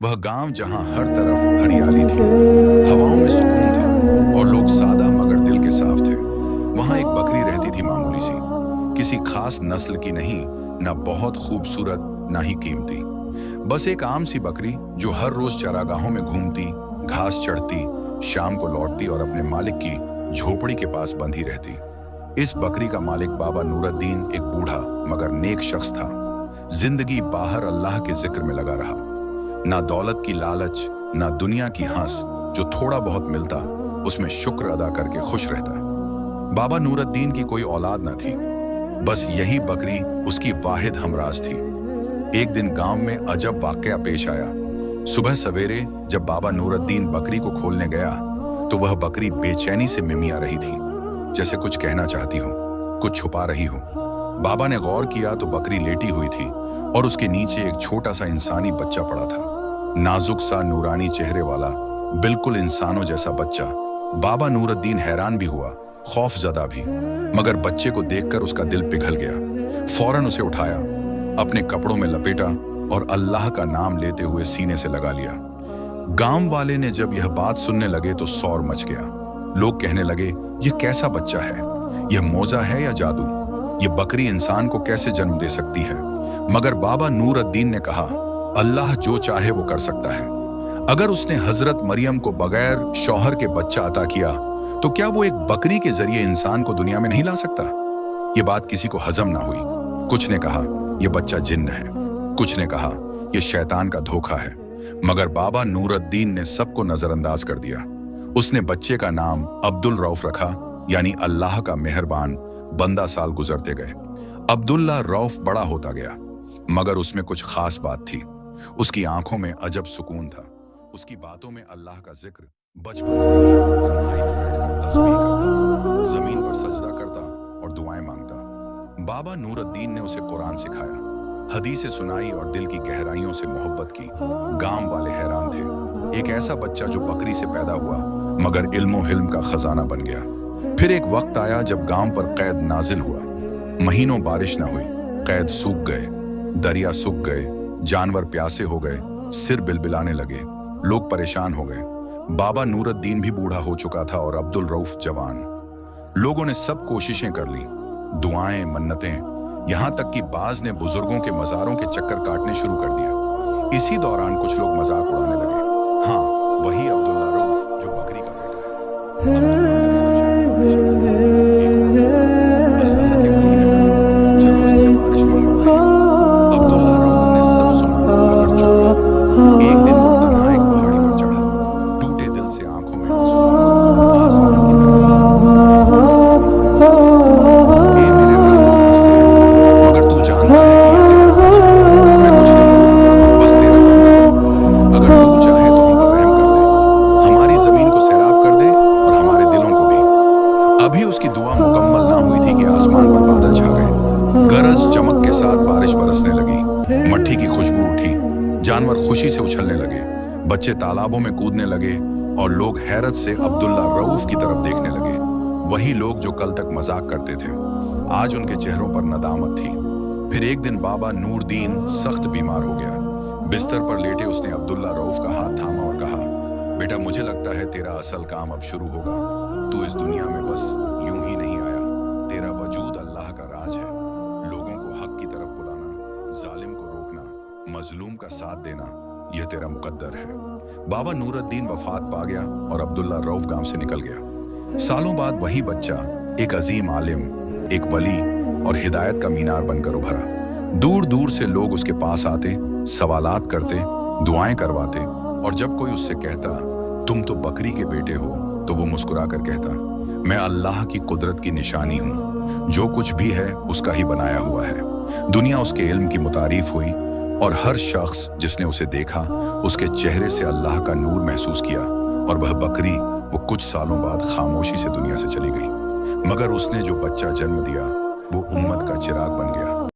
वह गांव जहां हर तरफ हरियाली थी, हवाओं में सुकून था और लोग सादा मगर दिल के साफ थे। वहां एक बकरी रहती थी, मामूली सी, किसी खास नस्ल की नहीं, ना बहुत खूबसूरत ना ही कीमती। बस एक आम सी बकरी जो हर रोज चरागाहों में घूमती, घास चढ़ती, शाम को लौटती और अपने मालिक की झोपड़ी के पास बंधी रहती। इस बकरी का मालिक बाबा नूरुद्दीन एक बूढ़ा मगर नेक शख्स था। जिंदगी बाहर अल्लाह के जिक्र में लगा रहा। ना दौलत की लालच, ना दुनिया की हंस, जो थोड़ा बहुत मिलता उसमें शुक्र अदा करके खुश रहता। बाबा नूरुद्दीन की कोई औलाद न थी, बस यही बकरी उसकी वाहिद हमराज थी। एक दिन गांव में अजब वाकया पेश आया। सुबह सवेरे जब बाबा नूरुद्दीन बकरी को खोलने गया तो वह बकरी बेचैनी से मिमिया रही थी, जैसे कुछ कहना चाहती हो, कुछ छुपा रही हो। बाबा ने गौर किया तो बकरी लेटी हुई थी और उसके नीचे एक छोटा सा इंसानी बच्चा पड़ा था। नाजुक सा नूरानी चेहरे वाला, बिल्कुल इंसानों जैसा बच्चा। बाबा नूरुद्दीन हैरान भी हुआ, खौफजदा भी, मगर बच्चे को देखकर उसका दिल पिघल गया। फौरन उसे उठाया, अपने कपड़ों में लपेटा और अल्लाह का नाम लेते हुए सीने से लगा लिया। गांव वाले ने जब यह बात सुनने लगे तो शोर मच गया। लोग कहने लगे, यह कैसा बच्चा है? यह मौजा है या जादू? यह बकरी इंसान को कैसे जन्म दे सकती है? मगर बाबा नूरुद्दीन ने कहा, अल्लाह जो चाहे वो कर सकता है। अगर उसने हजरत मरियम को बगैर शौहर के बच्चा अता किया तो क्या वो एक बकरी के जरिए इंसान को दुनिया में नहीं ला सकता? ये बात किसी को हजम ना हुई। कुछ ने कहा यह बच्चा जिन्न है, कुछ ने कहा यह शैतान का धोखा है, मगर बाबा नूरुद्दीन ने सबको नजरअंदाज कर दिया। उसने बच्चे का नाम अब्दुल रऊफ रखा, यानी अल्लाह का मेहरबान बंदा। साल गुजरते गए, अब्दुल्ला रऊफ बड़ा होता गया, मगर उसमें कुछ खास बात थी। उसकी आंखों में अजब सुकून था, उसकी बातों में अल्लाह का जिक्र। बचपन से ही तन्हाई में बैठकर तस्बीह करता, जमीन पर सजदा करता और दुआएं मांगता। बाबा नूरुद्दीन ने उसे कुरान सिखाया, हदीसें सुनाई और दिल की गहराइयों से मोहब्बत की। गांव वाले हैरान थे, एक ऐसा बच्चा जो बकरी से पैदा हुआ मगर इल्मो हिल्म का खजाना बन गया। फिर एक वक्त आया जब गांव पर कैद नाजिल हुआ। महीनों बारिश न हुई, कैद सूख गए, दरिया सूख गए, जानवर प्यासे हो गए, सिर बिलबिलाने लगे, लोग परेशान हो गए। बाबा नूरुद्दीन भी बूढ़ा हो चुका था और अब्दुल रऊफ जवान। लोगों ने सब कोशिशें कर ली, दुआएं, मन्नतें, यहां तक कि बाज ने बुजुर्गों के मजारों के चक्कर काटने शुरू कर दिया। इसी दौरान कुछ लोग मजाक उड़ाने लगे, हाँ वही अब्दुल्ला रऊफ जो बकरी का बेटा है। अब्दुल्ला के लिए तो शायद बारिश आती है। एक और, अल्लाह के वली है ना, चलो इनसे बारिश मंगवाते हैं। अब्दुल्ला रऊफ ने सब सुना मगर चुप रहा। एक दिन वो तन्हा एक पहाड़ी पर चढ़ा, टूटे दिल से आंखों में आंसू, आसमान की तरफ। ए मेरे रब हंसते हैं, मगर तू जानता है कि ये तेरा राज है। मैं कुछ नहीं, बस तेरा बंदा। अगर तू चाहे तो हम पर रहम कर दे, हमारी जमीन को सैराब कर दे और हमारे दिलों को भी। अभी उसकी दुआ मुकम्मल ना हुई थी कि आसमान पर बादल छा गए। गरज चमक के साथ बारिश बरसने लगी, मट्टी की खुशबू उठी, जानवर खुशी से उछलने लगे, बच्चे तालाबों में कूदने लगे और लोग हैरत से अब्दुल्ला रऊफ की तरफ देखने लगे। वही लोग जो कल तक मजाक करते थे, आज उनके चेहरों पर नदामत थी। फिर एक दिन बाबा नूरुद्दीन सख्त बीमार हो गया। बिस्तर पर लेटे उसने अब्दुल्ला रऊफ का हाथ थामा और कहा, बेटा मुझे लगता है तेरा असल काम अब शुरू होगा। तू इस दुनिया में बस यूं ही नहीं आया, तेरा वजूद अल्लाह का राज है। लोगों को हक की तरफ बुलाना, जालिम को रोकना, मजलूम का साथ देना, यह तेरा मुकद्दर है। बाबा नूरुद्दीन वफात पा गया और अब्दुल्ला रऊफ गांव से निकल गया। सालों बाद वही बच्चा एक अजीम आलिम, एक वली और हिदायत का मीनार बनकर उभरा। दूर दूर से लोग उसके पास आते, सवालात करते, दुआएं करवाते, और जब कोई उससे कहता तुम तो बकरी के बेटे हो, तो वो मुस्कुरा कर कहता, मैं अल्लाह की कुदरत की निशानी हूँ, जो कुछ भी है उसका ही बनाया हुआ है। दुनिया उसके इल्म की मुतारीफ हुई और हर शख्स जिसने उसे देखा उसके चेहरे से अल्लाह का नूर महसूस किया। और वह बकरी वो कुछ सालों बाद खामोशी से दुनिया से चली गई, मगर उसने जो बच्चा जन्म दिया वो उम्मत का चिराग बन गया।